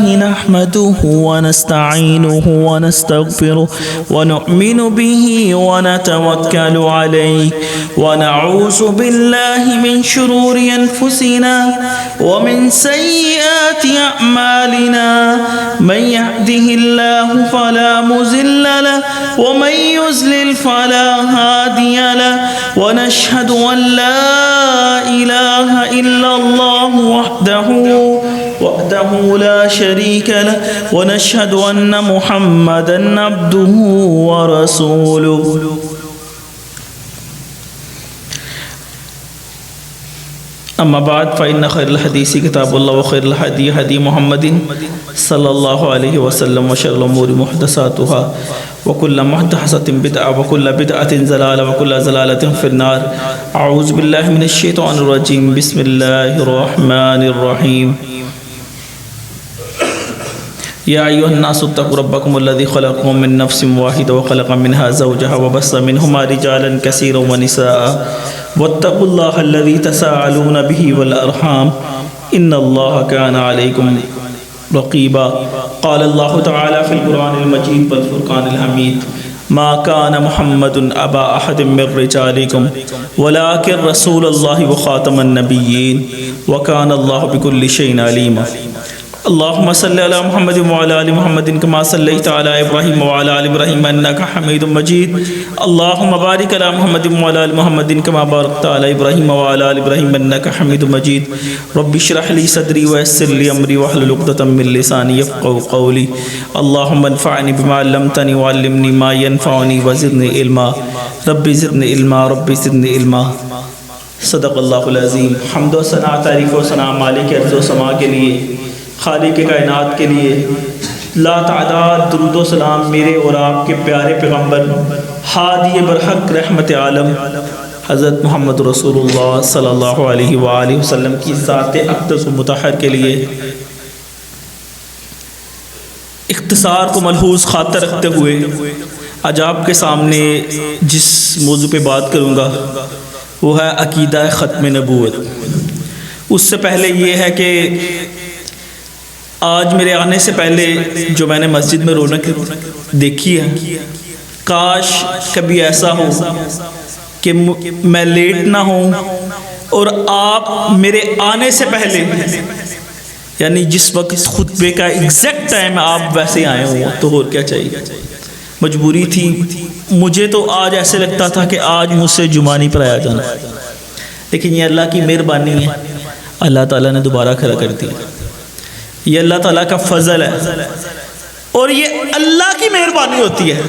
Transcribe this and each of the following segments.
الله نحمده ونستعينه ونستغفره ونؤمن به ونتوكل عليه ونعوذ بالله من شرور أنفسنا ومن سيئات أعمالنا من يهده الله فلا مضل له ومن يضلل فلا هادي له ونشهد أن لا إله إلا الله وحده لا شريك له ونشهد أن محمدا عبده ورسوله. أما بعد فإن خير الحديث كتاب الله وخير الهدي هدي محمد صلى الله عليه وسلم وشر الأمور محدثاتها وكل محدثة بدعة وكل بدعة ضلالة وكل ضلالة في النار. أعوذ بالله من الشيطان الرجيم. بسم الله الرحمن الرحيم. يا أيها الناس اتقوا ربكم الذي خلقكم من نفس واحدة وخلق منها زوجها وبث منهما رجالا كثيرا ونساء واتقوا الله الذي تساءلون به والأرحام إن الله كان عليكم رقيبا. قال الله تعالى في القرآن المجيد والفرقان الحميد ما كان محمد أبا أحد من رجالكم ولكن رسول الله وخاتم النبيين وكان الله بكل شيء عليما. اللهم صل على محمد وعلى آل محمد كما صليت على إبراهيم وعلى آل إبراهيم إنك حميد مجيد. اللهم بارك على محمد وعلى آل محمد كما باركت على إبراهيم وعلى آل إبراهيم إنك حميد مجيد. رب اشرح لي صدري ويسر لي أمري واحلل عقدة من لساني يفقهوا قولي. اللهم انفعني بما علمتني وعلمني ما ينفعني وزدني علما. رب زدني علما رب زدني علما. صدق اللہ العظیم. حمد و ثنا تعریف و ثنا مالک ارض و سما کے لیے، خالق کائنات کے لیے لا تعداد درود و سلام میرے اور آپ کے پیارے پیغمبر ہادی برحق رحمت عالم حضرت محمد رسول اللہ صلی اللہ علیہ وآلہ وسلم کی ذات اقدس و مطہر کے لیے. اختصار کو ملحوظ خاطر رکھتے ہوئے آج آپ کے سامنے جس موضوع پہ بات کروں گا وہ ہے عقیدہ ختم نبوت. اس سے پہلے یہ ہے کہ آج میرے آنے سے پہلے جو میں نے مسجد میں رونق دیکھی ہے، کاش کبھی ایسا ہو کہ میں لیٹ نہ ہوں اور آپ میرے آنے سے پہلے، یعنی جس وقت خطبے کا ایگزیکٹ ٹائم آپ ویسے آئے ہوں. تو اور کیا چاہیے، مجبوری تھی. مجھے تو آج ایسے لگتا تھا کہ آج مجھ سے جمعہ نہیں پڑھایا جانا، لیکن یہ اللہ کی مہربانی ہے. اللہ تعالیٰ نے دوبارہ کھڑا کر دیا. یہ اللہ تعالیٰ کا فضل ہے اور یہ اللہ کی مہربانی ہوتی ہے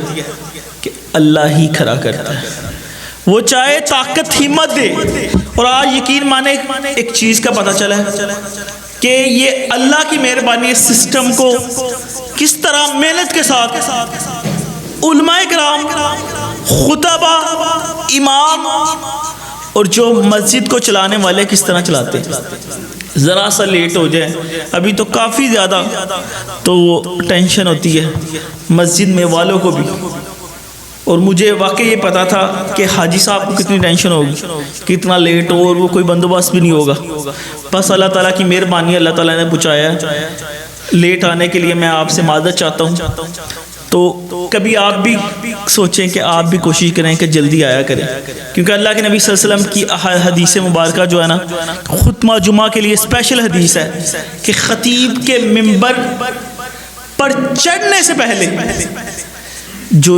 کہ اللہ ہی کھڑا کرتا ہے. وہ چاہے طاقت ہمت دے. اور آج یقین مانے ایک چیز کا پتہ چلا ہے کہ یہ اللہ کی مہربانی اس سسٹم کو کس طرح محنت کے ساتھ علماء کرام، خطبہ، امام اور جو مسجد کو چلانے والے کس طرح چلاتے ہیں. ذرا سا لیٹ ہو جائے ابھی تو کافی زیادہ تو ٹینشن ہوتی ہے مسجد میں والوں کو بھی. اور مجھے واقعی یہ پتا تھا کہ حاجی صاحب کو کتنی ٹینشن ہوگی، کتنا لیٹ ہو اور وہ کوئی بندوبست بھی نہیں ہوگا. بس اللہ تعالیٰ کی مہربانی، اللہ تعالیٰ نے پہنچایا ہے. لیٹ آنے کے لیے میں آپ سے معذرت چاہتا ہوں. تو کبھی آپ بھی سوچیں کہ آپ بھی کوشش کریں کہ جلدی آیا کریں، کیونکہ اللہ کے نبی صلی اللہ علیہ وسلم کی حدیث مبارکہ جو ہے نا، خطبہ جمعہ کے لیے اسپیشل حدیث ہے کہ خطیب کے منبر پر چڑھنے سے پہلے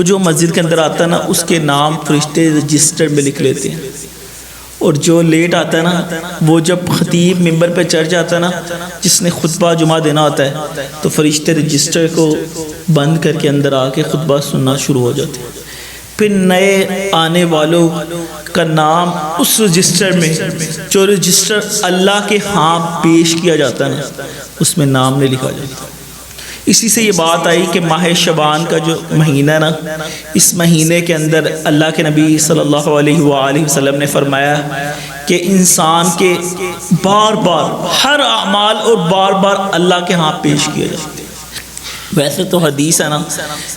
جو مسجد کے اندر آتا ہے نا، اس کے نام فرشتے رجسٹر میں لکھ لیتے ہیں. اور جو لیٹ آتا ہے نا، وہ جب خطیب منبر پہ چڑھ جاتا ہے نا، جس نے خطبہ جمعہ دینا ہوتا ہے، تو فرشتے رجسٹر کو بند کر کے اندر آ کے خطبہ سننا شروع ہو جاتے ہیں. پھر نئے آنے والوں کا نام اس رجسٹر میں، جو رجسٹر اللہ کے ہاں پیش کیا جاتا ہے نا، اس میں نام نہیں لکھا جاتا. اسی سے یہ بات آئی کہ ماہ شعبان کا جو مہینہ ہے نا، اس مہینے کے اندر اللہ کے نبی صلی اللہ علیہ وآلہ وسلم نے فرمایا کہ انسان کے بار بار ہر اعمال اور بار بار اللہ کے ہاں پیش کیا جاتے ہیں. ویسے تو حدیث ہے نا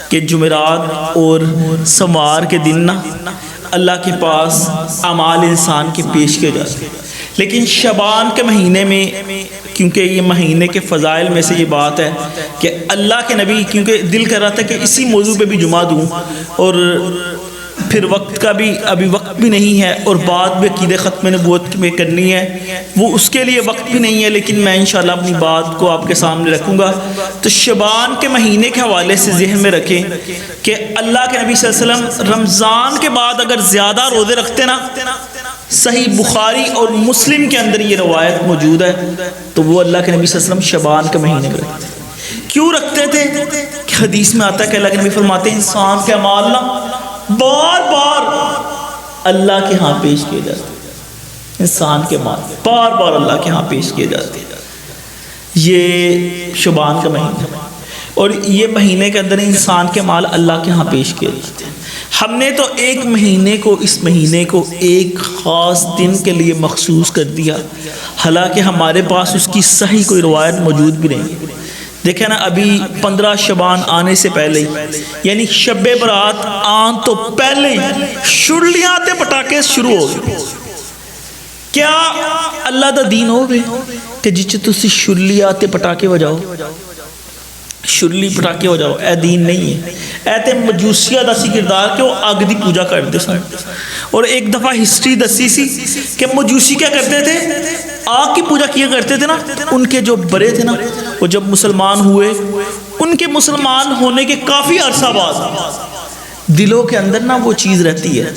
کہ جمعرات اور سوار کے دن نا اللہ کے پاس اعمال انسان کے پیش کیے جاتے ہیں، لیکن شعبان کے مہینے میں، کیونکہ یہ مہینے کے فضائل میں سے یہ بات ہے کہ اللہ کے نبی، کیونکہ دل کر رہا تھا کہ اسی موضوع پہ بھی جمعہ دوں، اور پھر وقت کا بھی ابھی وقت بھی نہیں ہے، اور بعد میں عقیدہ ختم نبوت میں کرنی ہے، وہ اس کے لیے وقت بھی نہیں ہے، لیکن میں انشاءاللہ اپنی بات کو آپ کے سامنے رکھوں گا۔ تو شعبان کے مہینے کے حوالے سے ذہن میں رکھیں کہ اللہ کے نبی صلی اللہ علیہ وسلم رمضان کے بعد اگر زیادہ روزے رکھتے نا، صحیح بخاری اور مسلم کے اندر یہ روایت موجود ہے، تو وہ اللہ کے نبی صلی اللہ علیہ وسلم شعبان کے مہینے میں رکھتے ہیں۔ کیوں رکھتے تھے؟ کہ حدیث میں آتا ہے کہ اللہ کے نبی فرماتے ہیں انسان کے اعمال نا بار بار اللہ کے ہاں پیش کیے جاتے ہیں، انسان کے اعمال بار بار اللہ کے ہاں پیش کیے جاتے ہیں۔ یہ شعبان کا مہینہ ہے، اور یہ مہینے کے اندر انسان کے اعمال اللہ کے ہاں پیش کیے جاتے ہیں۔ ہم نے تو ایک مہینے کو، اس مہینے کو ایک خاص دن کے لیے مخصوص کر دیا، حالانکہ ہمارے پاس اس کی صحیح کوئی روایت موجود بھی نہیں۔ دیکھیں نا، ابھی 15 شعبان آنے سے پہلے ہی، یعنی شب برات آن تو پہلے ہی شرلیاں پٹاخے شروع ہو گئے۔ کیا اللہ دا دین ہو گئے کہ جس تسی شرلیاں پٹاخے بجاؤ، شرلی پٹاخے ہو جاؤ؟ اے دین نہیں ہے، اے تے مجوسیہ دا سی کردار کہ وہ آگ دی پوجا کرتے سن۔ اور ایک دفعہ ہسٹری دسی سی کہ مجوسی کیا کرتے تھے، آگ کی پوجا کیا کرتے تھے نا۔ ان کے جو بڑے تھے نا، وہ جب مسلمان ہوئے، ان کے مسلمان ہونے کے کافی عرصہ بعد دلوں کے اندر نا وہ چیز رہتی ہے،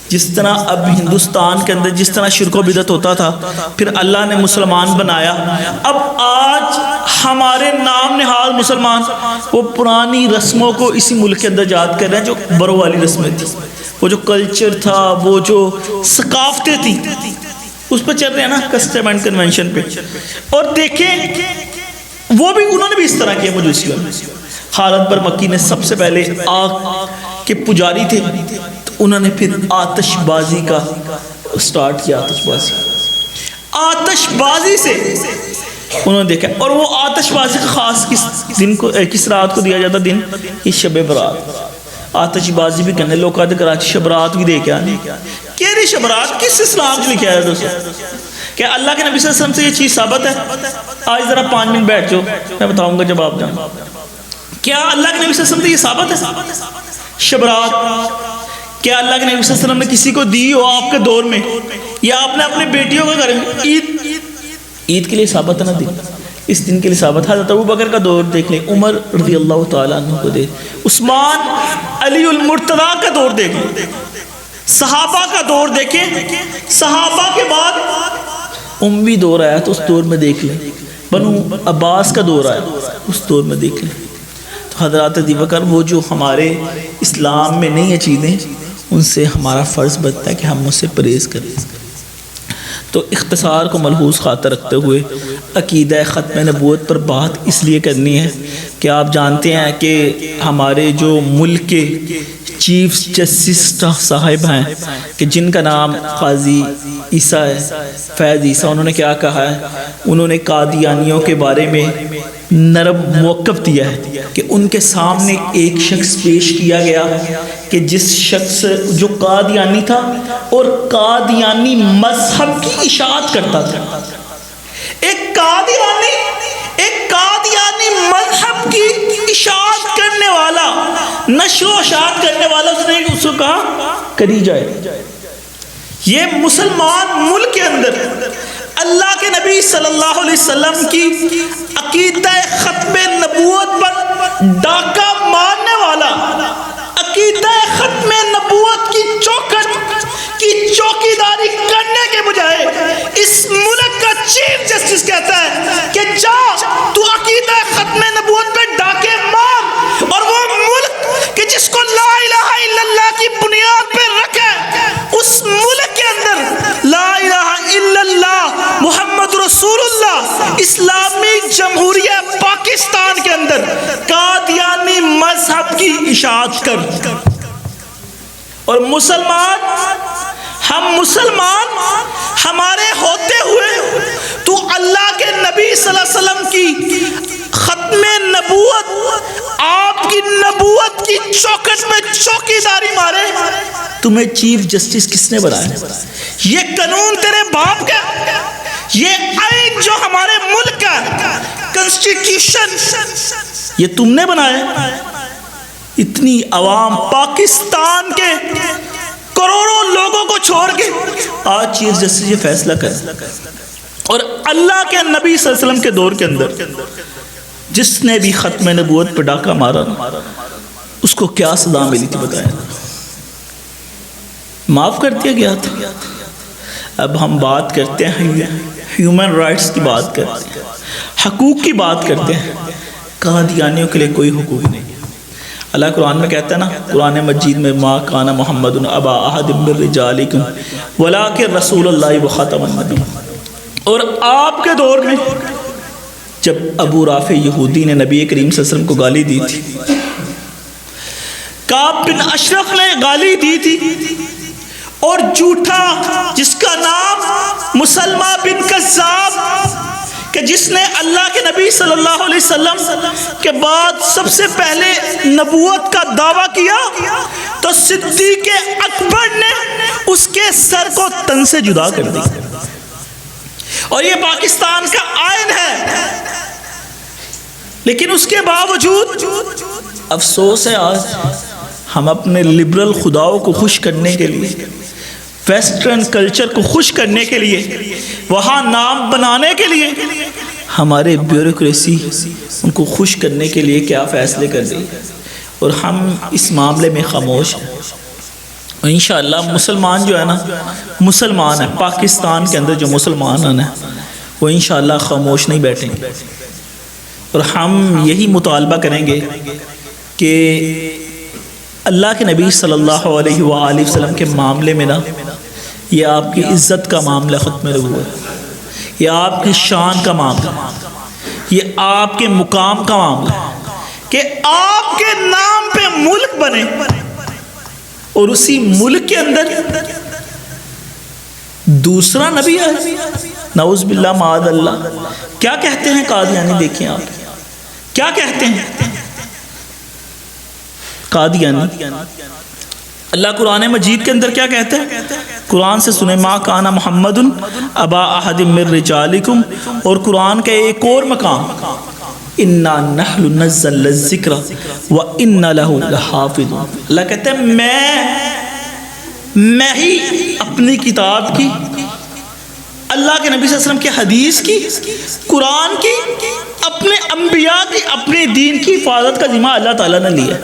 جس طرح اب ہندوستان کے اندر جس طرح شرک و بدعت ہوتا تھا، پھر اللہ نے مسلمان بنایا۔ اب آج ہمارے نام نہاد مسلمان وہ پرانی رسموں کو اسی ملک کے اندر یاد کر رہے ہیں، جو برو والی رسمیں تھیں، وہ جو کلچر تھا، وہ جو ثقافتیں تھیں، اس پہ چل رہے ہیں نا، کسٹم اینڈ کنونشن پہ۔ اور دیکھیں وہ بھی انہوں نے بھی اس طرح کیا مجوسیوں نے۔ خالد بر مکی نے سب سے پہلے آگ کے پجاری تھے، تو انہوں نے پھر آتش بازی کا سٹارٹ کیا، آتش بازی سے انہوں نے دیکھا۔ اور وہ آتش بازی کا خاص کس دن کو، کس رات کو دیا جاتا دن؟ یہ شب برات۔ آتش بازی بھی کرنے لوگ آتے کراچی شبرات بھی دے کے آنے۔ کیری شبرات کس اسلام سے لکھا ہے دوستو؟ کیا اللہ کے نبی صلی اللہ علیہ وسلم سے یہ چیز ثابت ہے؟ آج ذرا 5 منٹ بیٹھ جاؤ، میں بتاؤں گا جب آپ جائیں۔ کیا اللہ کے نبی صلی اللہ علیہ وسلم سے یہ ثابت ہے شبرات؟ کیا اللہ کے نبی صلی اللہ علیہ وسلم نے کسی کو دی ہو آپ کے دور میں، یا آپ نے اپنے بیٹیوں کا گھر میں؟ عید کے لیے ثابت ہے نا دن، اس دن کے لیے ثابت ہے۔ حضرت ابوبکر کا دور دیکھ لیں، عمر رضی اللہ تعالیٰ عنہ کو دیکھ، عثمان علی المرتضیٰ کا دور دیکھ لیں، صحابہ کا دور دیکھیں، صحابہ کے بعد اموی دور آیا تو اس دور میں دیکھ لیں، بنو عباس کا دور آیا اس دور میں دیکھ لیں۔ تو حضرات ابوبکر وہ جو ہمارے اسلام میں نہیں ہیں چیزیں، ان سے ہمارا فرض بنتا ہے کہ ہم اس سے پرہیز کریں۔ تو اختصار کو ملحوظ خاطر رکھتے ہوئے عقیدہ ختم نبوت پر بات اس لیے کرنی ہے کہ آپ جانتے ہیں کہ ہمارے جو ملک کے چیف جسٹس صاحب ہیں کہ جن کا نام قاضی عیسیٰ ہے، فیض عیسیٰ، انہوں نے کیا کہا ہے؟ انہوں نے قادیانیوں کے بارے میں نرم موقف دیا ہے کہ ان کے سامنے ایک شخص پیش کیا گیا کہ جس شخص جو قادیانی تھا اور قادیانی مذہب کی اشاعت کرتا تھا، ایک قادیانی مذہب کی اشاعت کرنے والا، نشر و اشاعت کرنے والا، اس نے اس کو کہا کری جائے۔ یہ مسلمان ملک کے اندر اللہ کے نبی صلی اللہ علیہ وسلم کی عقیدہ ختم نبوت پر ڈاکہ مارنے والا، عقیدہ ختم نبوت کی چوکھٹ کی چوکیداری کرنے کے بجائے اس ملک کا چیف جسٹس کہتا ہے کہ جا تو عقیدہ ختم نبوت پہ ڈاکے مار، اور وہ ملک کہ جس کو لا الہ الا اللہ کی بنیاد پہ رکھے، اس ملک کے اندر لا الہ الا اللہ محمد رسول اللہ اسلامی جمہوریہ پاکستان کے اندر قادیانی مذہب کی اشاعت کر۔ اور ہم مسلمان ہمارے ہوتے ہوئے تو اللہ کے نبی صلی اللہ علیہ وسلم کی ختم نبوت، آپ کی نبوت کی چوکھٹ میں چوکیداری مارے۔ تمہیں چیف جسٹس کس نے بنایا؟ یہ قانون تیرے باپ کا، یہ آئین جو ہمارے ملک کا کنسٹیٹیوشن یہ تم نے بنایا؟ اتنی عوام پاکستان کے کروڑوں لوگوں کو چھوڑ کے آج چیف جسٹس یہ فیصلہ کر، اور اللہ کے نبی صلی اللہ علیہ وسلم کے دور کے اندر جس نے بھی ختم نبوت پہ ڈاکہ مارا اس کو کیا سزا ملی تھی بتایا؟ معاف کر دیا گیا تھا۔ اب ہم بات کرتے ہیں ہیومن رائٹس کی بات کرتے ہیں، حقوق کی بات کرتے ہیں۔ قادیانیوں کے لیے کوئی حقوق نہیں۔ اللہ قرآن میں کہتا ہے نا، قرآن مجید میں ما کان محمد ابا احد من رجالکم ولکن رسول اللہ وخاتم النبیین۔ اور آپ کے دور میں جب ابو رافع یہودی نے نبی کریم صلی اللہ علیہ وسلم کو گالی دی تھی، کعب بن اشرف نے گالی دی تھی، اور جھوٹا جس کا نام مسلمہ بن کذاب کہ جس نے اللہ کے نبی صلی اللہ علیہ وسلم کے بعد سب سے پہلے نبوت کا دعویٰ کیا، تو صدیق اکبر نے اس کے سر کو تن سے جدا کر دیا، اور یہ پاکستان کا آئین ہے۔ لیکن اس کے باوجود افسوس ہے آج ہم اپنے لبرل خداؤں کو خوش کرنے کے لیے، ویسٹرن کلچر کو خوش کرنے کے لیے، وہاں نام بنانے کے لیے، ہمارے بیوروکریسی ان کو خوش کرنے کے لیے کیا فیصلے کر دی، اور ہم اس معاملے میں خاموش ہیں۔ اور انشاءاللہ مسلمان جو ہے نا، مسلمان ہیں پاکستان کے اندر جو مسلمان ہیں وہ انشاءاللہ خاموش نہیں بیٹھیں گے، اور ہم یہی مطالبہ کریں گے کہ اللہ کے نبی صلی اللہ علیہ وآلہ وسلم کے معاملے میں نا، یہ آپ کی عزت کا معاملہ ختم نبوت، یہ آپ کی شان کا معاملہ، یہ آپ کے مقام کا معاملہ کہ آپ کے نام پہ ملک بنے، اور اسی ملک کے اندر دوسرا نبی ہے، نعوذ باللہ معاذ اللہ۔ کیا کہتے ہیں قادیانی؟ دیکھیں آپ کیا کہتے ہیں قادیانی۔ اللہ قرآن مجید کے اندر کیا کہتے ہیں؟ قرآن سے سنیں، ما کان محمد ابا احد من رجالکم، اور قرآن کا ایک اور مقام، انا نحن نزلنا الذکر وانا له لحافظون۔ اللہ کہتے ہیں میں ہی اپنی کتاب کی، اللہ کے نبی صلی اللہ علیہ وسلم کی حدیث کی، قرآن کی، اپنے انبیاء کی، اپنے دین کی حفاظت کا ذمہ اللہ تعالیٰ نے لیا۔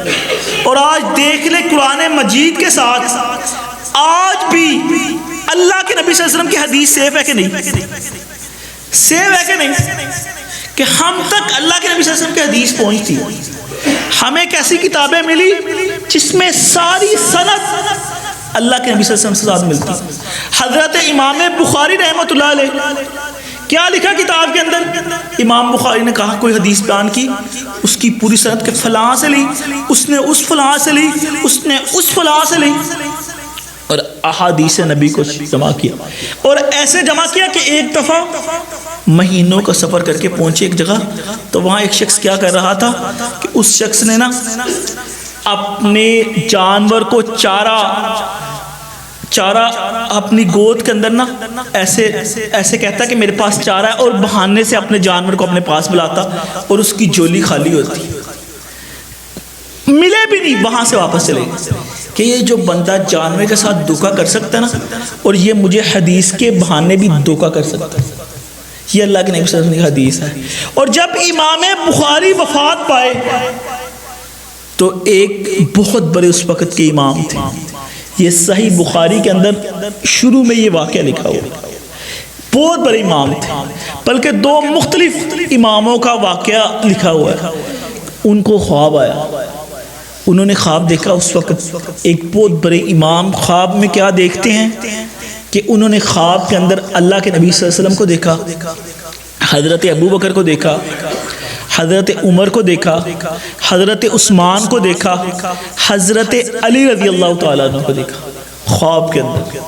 اور آج دیکھ لیں قرآن مجید کے ساتھ آج بھی اللہ کے نبی صلی اللہ علیہ وسلم کی حدیث سیف ہے کہ نہیں؟ سیف ہے کہ نہیں؟ کہ ہم تک اللہ کے نبی صلی اللہ علیہ وسلم کی حدیث پہنچتی، ہمیں کیسی کتابیں ملی جس میں ساری سند اللہ کے نبی صلی اللہ علیہ وسلم سے ساتھ ملتی۔ حضرت امام بخاری رحمۃ اللہ علیہ کیا لکھا کتاب کے اندر؟ امام بخاری نے کہا کوئی حدیث بیان کی، اس کی پوری سند کے فلاں سے لی، اس نے اس فلاں سے لی، اس نے اس فلاں سے لی، اور احادیث نبی کو جمع کیا، اور ایسے جمع کیا کہ ایک دفعہ مہینوں کا سفر کر کے پہنچے ایک جگہ، تو وہاں ایک شخص کیا کر رہا تھا کہ اس شخص نے نا اپنے جانور کو چارہ اپنی گود کے اندر نا ایسے کہتا کہ میرے پاس چارہ ہے، اور بہانے سے اپنے جانور کو اپنے پاس بلاتا، اور اس کی جولی خالی ہوتی، ملے بھی نہیں، وہاں سے واپس چلے گئے کہ یہ جو بندہ جانور کے ساتھ دھوکہ کر سکتا ہے نا، اور یہ مجھے حدیث کے بہانے بھی دھوکہ کر سکتا ہے۔ یہ اللہ کے نبی صلی اللہ علیہ وسلم کی حدیث ہے۔ اور جب امام بخاری وفات پائے تو ایک بہت بڑے اس وقت کے امام تھے، یہ صحیح بخاری کے اندر شروع میں یہ واقعہ لکھا ہوا، بہت بڑے امام تھے، بلکہ دو مختلف اماموں کا واقعہ لکھا ہوا ہے۔ ان کو خواب آیا، انہوں نے خواب دیکھا، اس وقت ایک بہت بڑے امام خواب میں کیا دیکھتے ہیں کہ انہوں نے خواب کے اندر اللہ کے نبی صلی اللہ علیہ وسلم کو دیکھا، حضرت ابو بکر کو دیکھا، حضرت عمر کو دیکھا، حضرت عثمان کو دیکھا، حضرت علی رضی اللہ تعالیٰ عنہ کو دیکھا خواب کے اندر،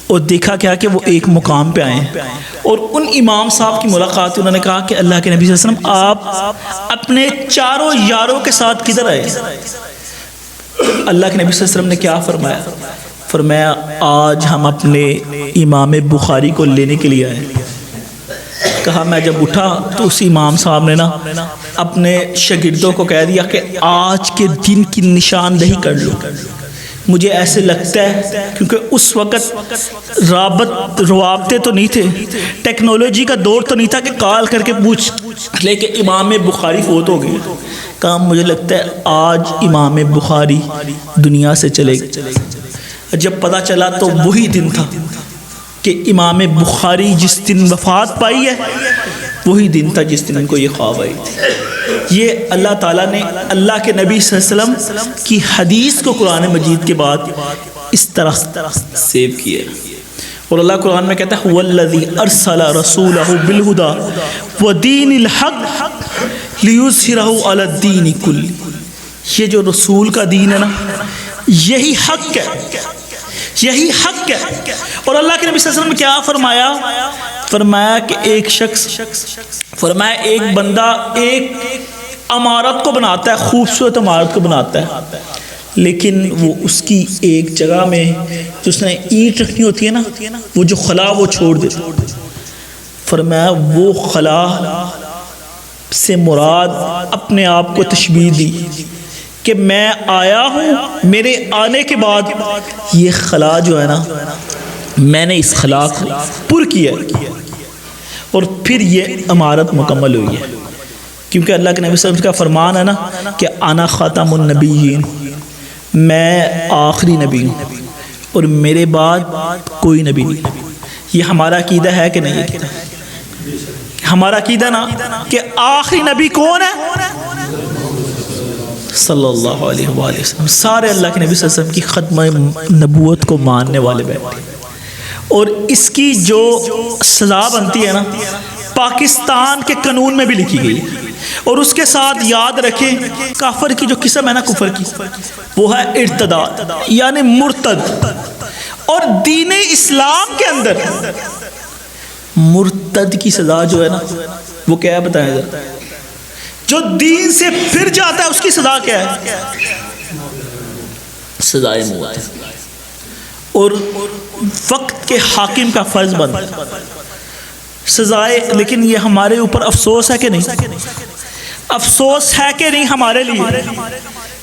اور دیکھا کیا کہ وہ ایک مقام پہ آئے ہیں، اور ان امام صاحب کی ملاقات، انہوں نے کہا کہ اللہ کے نبی صلی اللہ علیہ وسلم آپ اپنے چاروں یاروں کے ساتھ کدھر آئے؟ اللہ کے نبی صلی اللہ علیہ وسلم نے کیا فرمایا؟ فرمایا آج ہم اپنے امام بخاری کو لینے کے لیے آئے۔ کہا میں جب اٹھا تو اس امام صاحب نے نا اپنے شاگردوں کو کہہ دیا کہ آج کے دن کی نشاندہی کر لو۔ مجھے ایسے لگتا ہے کیونکہ اس وقت روابطے تو نہیں تھے، ٹیکنالوجی کا دور تو نہیں تھا کہ کال کر کے پوچھ لے کہ امام بخاری فوت ہو گئے۔ کہا مجھے لگتا ہے آج امام بخاری دنیا سے چلے گئے۔ جب پتہ چلا تو وہی دن تھا کہ امام بخاری جس دن وفات پائی ہے وہی دن تھا جس دن ان کو یہ خواب آئی تھی۔ یہ اللہ تعالیٰ نے اللہ کے نبی صلی اللہ علیہ وسلم کی حدیث کو قرآن مجید کے بعد اس طرح سیو کیا، اور اللہ قرآن میں کہتا ہے وَالَّذِي أَرْسَلَ رَسُولَهُ بِالْهُدَى وَدِينِ الْحَقِّ لِيُظْهِرَهُ عَلَى الدِّينِ كُلِّهِ۔ یہ جو رسول کا دین ہے نا یہی حق ہے، یہی حق ہے۔ اور اللہ کے نبی صلی اللہ علیہ وسلم نے کیا فرمایا؟ فرمایا کہ ایک شخص، فرمایا ایک بندہ ایک عمارت کو بناتا ہے، خوبصورت عمارت کو بناتا ہے، لیکن وہ اس کی ایک جگہ میں جو اس نے اینٹ رکھنی ہوتی ہے نا وہ جو خلا وہ چھوڑ دیتا۔ فرمایا وہ خلا سے مراد اپنے آپ کو تشبیہ دی کہ میں آیا ہوں، میرے آنے کے بعد یہ خلا جو ہے نا میں نے اس خلا کو پر کیا اور پھر یہ عمارت مکمل ہوئی ہے، کیونکہ اللہ کے نبی صلی اللہ علیہ وسلم کا فرمان ہے نا کہ انا خاتم النبیین، میں آخری نبی ہوں اور میرے بعد کوئی نبی نہیں۔ یہ ہمارا عقیدہ ہے کہ نہیں؟ ہمارا عقیدہ نا کہ آخری نبی کون ہے؟ صلی اللہ علیہ وآلہ وسلم۔ سارے اللہ کے نبی صلی اللہ علیہ وسلم کی ختم نبوت کو ماننے والے بیٹھے، اور اس کی جو سزا بنتی ہے نا پاکستان کے قانون میں بھی لکھی گئی ہے، اور اس کے ساتھ یاد رکھیں کافر کی جو قسم ہے نا کفر کی وہ ہے ارتداد یعنی مرتد، اور دین اسلام کے اندر مرتد کی سزا جو ہے نا وہ کیا ہے بتائیں ذرا؟ جو دین سے پھر جاتا ہے اس کی سزا کیا ہے؟ سزائے موت ہے، اور وقت کے حاکم کا فرض بنتا ہے سزائے۔ لیکن یہ ہمارے اوپر افسوس ہے کہ نہیں؟ افسوس ہے کہ نہیں ہمارے لیے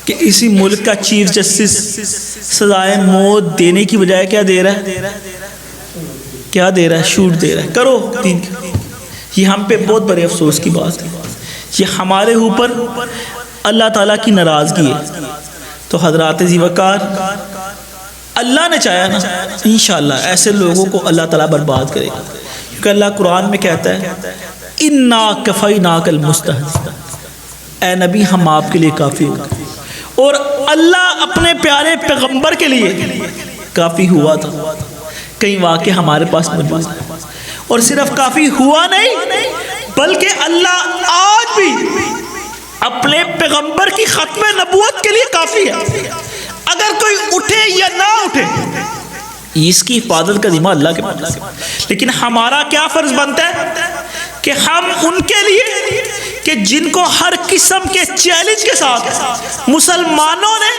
کہ اسی ملک کا چیف جسٹس سزائے موت دینے کی بجائے کیا دے رہا ہے؟ کیا دے رہا ہے؟ شوٹ دے رہا ہے، کرو دین کی۔ یہ ہم پہ بہت بڑے افسوس کی بات ہے، یہ ہمارے اوپر اللہ تعالیٰ کی ناراضگی ہے۔ تو حضرات ذی وقار اللہ نے چاہا نا انشاءاللہ ایسے لوگوں کو اللہ تعالیٰ برباد کرے گا، کیونکہ اللہ قرآن میں کہتا ہے اِنَّا كَفَيْنَاكَ الْمُسْتَهْزِئِينَ، اے نبی ہم آپ کے لیے کافی ہوا۔ اور اللہ اپنے پیارے پیغمبر کے لیے کافی ہوا تھا، کئی واقعے ہمارے پاس موجود ہیں، اور صرف کافی ہوا نہیں بلکہ اللہ آج بھی اپنے پیغمبر کی ختم نبوت کے لیے کافی ہے۔ اگر کوئی اٹھے یا نہ اٹھے اس کی حفاظت کا ذمہ اللہ کے پاس ہے، لیکن ہمارا کیا فرض بنتا ہے کہ ہم ان کے لیے کہ جن کو ہر قسم کے چیلنج کے ساتھ مسلمانوں نے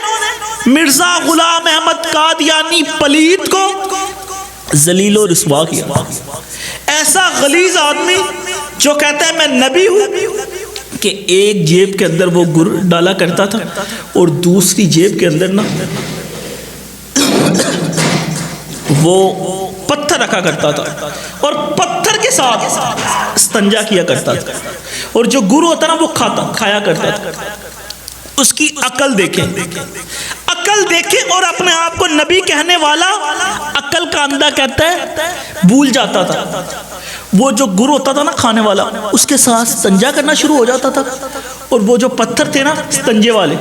مرزا غلام احمد قادیانی پلیت کو ذلیل و رسوا کیا، ایسا غلیظ آدمی جو کہتا ہے میں نبی ہوں کہ ایک جیب کے اندر وہ گر ڈالا کرتا تھا اور دوسری جیب کے اندر نا وہ پتھر رکھا کرتا تھا اور پتھر کے ساتھ استنجا کیا کرتا تھا، اور جو گر ہوتا نا وہ کھایا کرتا تھا۔ اس کی عقل دیکھیں، عقل دیکھیں، اور اپنے آپ کو نبی کہنے والا عقل کا اندھا کہتا ہے بھول جاتا تھا۔ وہ جو گر ہوتا تھا نا کھانے والا اس کے ساتھ استنجا کرنا شروع ہو جاتا تھا، اور وہ جو پتھر تھے نا استنجے والے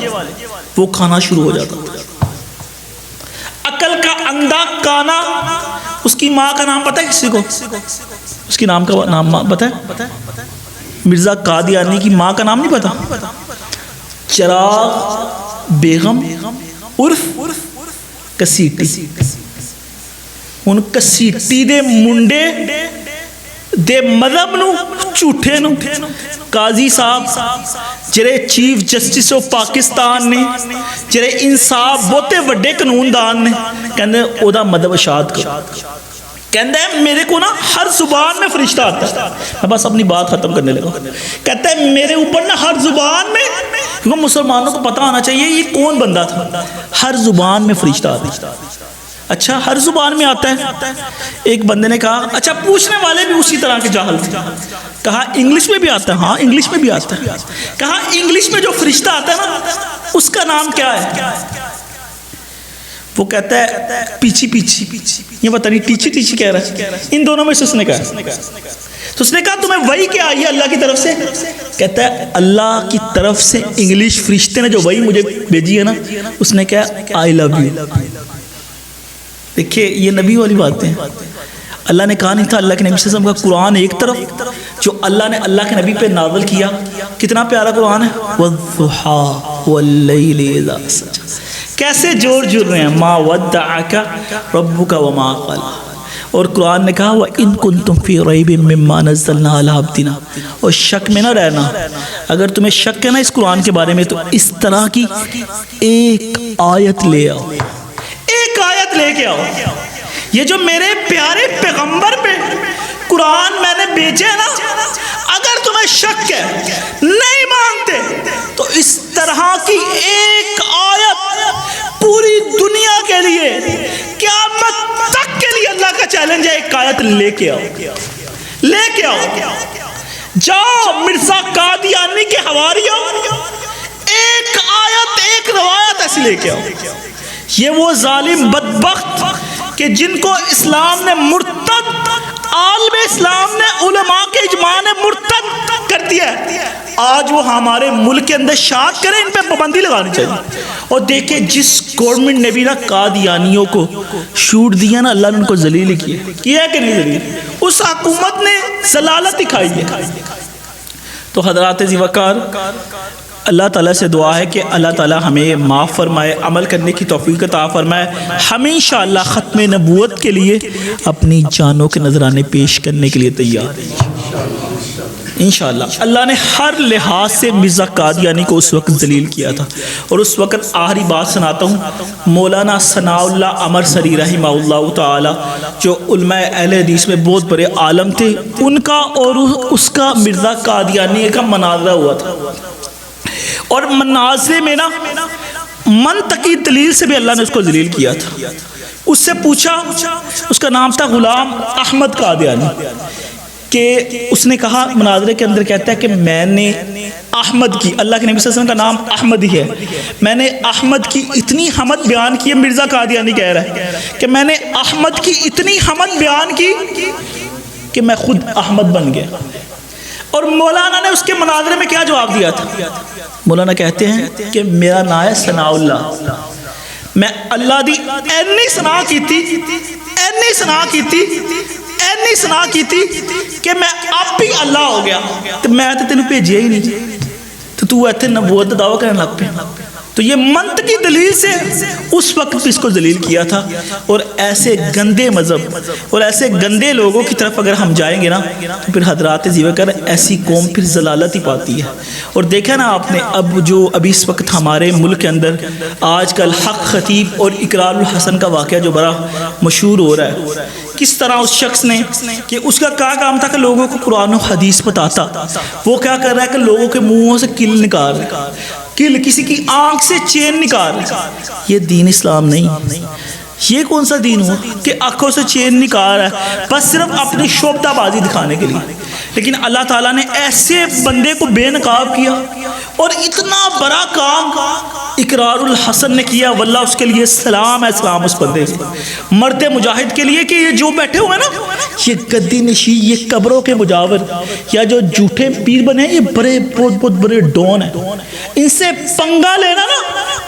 وہ کھانا شروع ہو جاتا تھا۔ عقل کا اندھا کانا۔ اس کی ماں کا نام پتہ ہے کسی کو؟ اس کی نام کا نام پتہ ہے؟ مرزا قادیانی کی ماں کا نام نہیں پتہ؟ چراغ بیگم عرف کسیٹی۔ ان کسیٹی دے منڈے دے مذہب نو جھوٹے نو قاضی صاحب جڑے چیف جسٹس آف پاکستان نے جڑے انصاف بہتے وڈے قانون دان نے کہندے او دا مذہب اشاعت کرو. کہتا ہے میرے کو نا ہر زبان میں فرشتہ آتا ہے. میں بس اپنی بات ختم کرنے لگا. کہتا ہے میرے اوپر نا ہر زبان میں, کیونکہ مسلمانوں کو پتہ ہونا چاہیے یہ کون بندہ تھا, ہر زبان میں فرشتہ آتا ہے. اچھا ہر زبان میں آتا ہے. ایک بندے نے کہا اچھا پوچھنے والے بھی اسی طرح کے جاہل تھے. کہا انگلش میں بھی آتا ہے؟ ہاں انگلش میں بھی آتا ہے. کہا انگلش میں جو فرشتہ آتا ہے نا اس کا نام کیا ہے؟ وہ کہتا ہے پیچھی پیچھی. یہ پتہ نہیں ٹیچی ٹیچی کہہ رہا ہے. ان دونوں میں سے اس نے کہا, تو اس نے کہا تمہیں وحی کیا آئی ہے اللہ کی طرف سے؟ کہتا ہے اللہ کی طرف سے انگلش فرشتے نے جو وحی مجھے بھیجی ہے نا اس نے کہا آئی لو یو. دیکھیں یہ نبی والی باتیں ہیں. اللہ نے کہا نہیں تھا اللہ کے نبی صلی اللہ علیہ وسلم کا قرآن ایک طرف جو اللہ نے اللہ کے نبی پہ نازل کیا, کتنا پیارا قرآن ہے, وَالضُّحَىٰ وَاللَّيْلِ إِذَا سَجَىٰ. کیسے جوڑ جڑ رہے ہیں, مَا وَدَّعَكَ رَبُّكَ وَمَا قَلَىٰ. اور قرآن نے کہا وَإِن كُنتُمْ فِي رَيْبٍ مِّمَّا نَزَّلْنَا عَلَىٰ عَبْدِنَا. اور شک میں نہ رہنا, اگر تمہیں شک ہے نا اس قرآن کے بارے میں تو اس طرح کی ایک آیت لے آؤ, ایک آیت لے کے آؤ. یہ جو میرے پیارے پیغمبر پہ قرآن میں نے بھیجے نا, اگر تمہیں شک ہے نہیں مانتے تو اس طرح کی ایک آیت پوری دنیا کے لیے قیامت تک کے لیے اللہ کا چیلنج ہے, ایک آیت لے کے آؤ, لے کے آؤ. جاؤ مرزا قادیانی کے حواریوں ایک آیت ایک روایت ایسی لے کے آؤ. یہ وہ ظالم بدبخت کہ جن کو اسلام نے مرتد, عالم اسلام نے علماء کے اجماع نے مرتد کر دیا ہے, آج وہ ہمارے ملک کے اندر شاعت کریں, ان پہ پابندی لگانی چاہیے. اور دیکھیں جس گورنمنٹ نے بھی نا قادیانیوں کو شوٹ دیا نا, اللہ نے ان کو ذلیل کیا ہے کہ نہیں ذلیل, اس حکومت نے ذلالت دکھائی ہے. تو حضرات ذی وقار اللہ تعالیٰ سے دعا ہے کہ اللہ تعالیٰ ہمیں معاف فرمائے, عمل کرنے کی توفیق عطا فرمائے. ہم انشاءاللہ ختم نبوت کے لیے اپنی جانوں کے نذرانے پیش کرنے کے لیے تیار ہیں انشاءاللہ. اللہ نے ہر لحاظ سے مرزا قادیانی کو اس وقت ذلیل کیا تھا. اور اس وقت آخری بات سناتا ہوں, مولانا ثناء اللہ عمر سری رحمہ اللہ تعالی جو علماء اہل حدیث میں بہت بڑے عالم تھے, ان کا اور اس کا مرزا قادیانی کا مناظرہ ہوا تھا. اور مناظرے میں نا منطقی دلیل سے بھی اللہ نے اس کو ذلیل کیا تھا. اس سے پوچھا, اس کا نام تھا غلام احمد قادیانی, کہ اس نے کہا مناظرے کے اندر کہتا ہے کہ میں نے احمد کی, اللہ کے نبی صلی اللہ علیہ وسلم کا نام احمد ہی ہے, میں نے احمد کی اتنی حمد بیان کی ہے. مرزا قادیانی کہہ رہا ہے کہ میں نے احمد کی اتنی حمد بیان کی کہ میں خود احمد بن گیا. اور مولانا نے اس کے مناظرے میں کیا جواب دیا تھا؟ مولانا کہتے ہیں کہ میرا نام ہے ثناء اللہ, میں اللہ دی اینی ثنا کی تھی, اینی ثنا کی تھی, اینی ثنا کی تھی کہ میں اب بھی اللہ ہو گیا. تو میں تو تینوں بھیجیا ہی نہیں, تو ایتھے نبوت دا دعویٰ کرنے لگ پہ. تو یہ منطقی دلیل سے اس وقت اس کو ذلیل کیا تھا. اور ایسے گندے مذہب اور ایسے گندے لوگوں کی طرف اگر ہم جائیں گے نا تو پھر حضرات ذی وقار ایسی قوم پھر ضلالت ہی پاتی ہے. اور دیکھا نا آپ نے اب جو ابھی اس وقت ہمارے ملک کے اندر آج کل حق خطیب اور اقرار الحسن کا واقعہ جو بڑا مشہور ہو رہا ہے, کس طرح اس شخص نے کہ اس کا کیا کام تھا کہ لوگوں کو قرآن و حدیث بتاتا, وہ کیا کر رہا ہے کہ لوگوں کے منہوں سے کل نکال رہا ہے, کل کسی کی آنکھ سے چین نکال رہا ہے. یہ دین اسلام نہیں. یہ کون سا دین ہوا کہ آنکھوں سے چین نکال رہا ہے بس صرف اپنی شوبدہ بازی دکھانے کے لیے. لیکن اللہ تعالیٰ نے ایسے بندے کو بے نقاب کیا اور اتنا بڑا کام اقرار الحسن نے کیا, واللہ اس کے لیے سلام ہے, سلام اس بندے سے, مرد مجاہد کے لیے کہ یہ جو بیٹھے ہوئے نا یہ گدی نشی, یہ قبروں کے مجاور یا جو جھوٹے پیر بنے ہیں, یہ بڑے بہت بڑے ڈون ہیں. ان سے پنگا لینا نا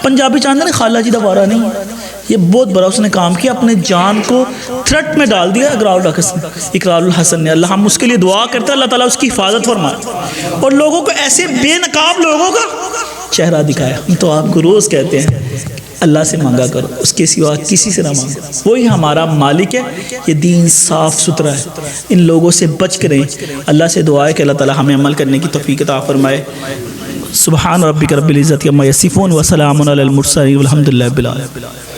پنجابی چاندے نے خالہ جی دا وارہ نہیں. یہ بہت بڑا اس نے کام کیا, اپنے جان کو تھرٹ میں ڈال دیا اقرار الحسن نے. اللہ ہم اس کے لیے دعا کرتے ہیں اللہ تعالیٰ اس کی حفاظت فرمائے اور لوگوں کو ایسے بے نقاب لوگوں کا چہرہ دکھایا. ہم تو آپ کو روز کہتے ہیں اللہ سے مانگا کرو، اس کے سوا کسی سے نہ مانگو، وہی ہمارا مالک ہے۔ یہ دین صاف ستھرا ہے، ان لوگوں سے بچ کر رہیں۔ اللہ سے دعا ہے کہ اللہ تعالی ہمیں عمل کرنے کی توفیق عطا فرمائے۔ سبحان ربک رب العزت عما یصفون وسلام علی المرسلین والحمد للہ رب العالمین۔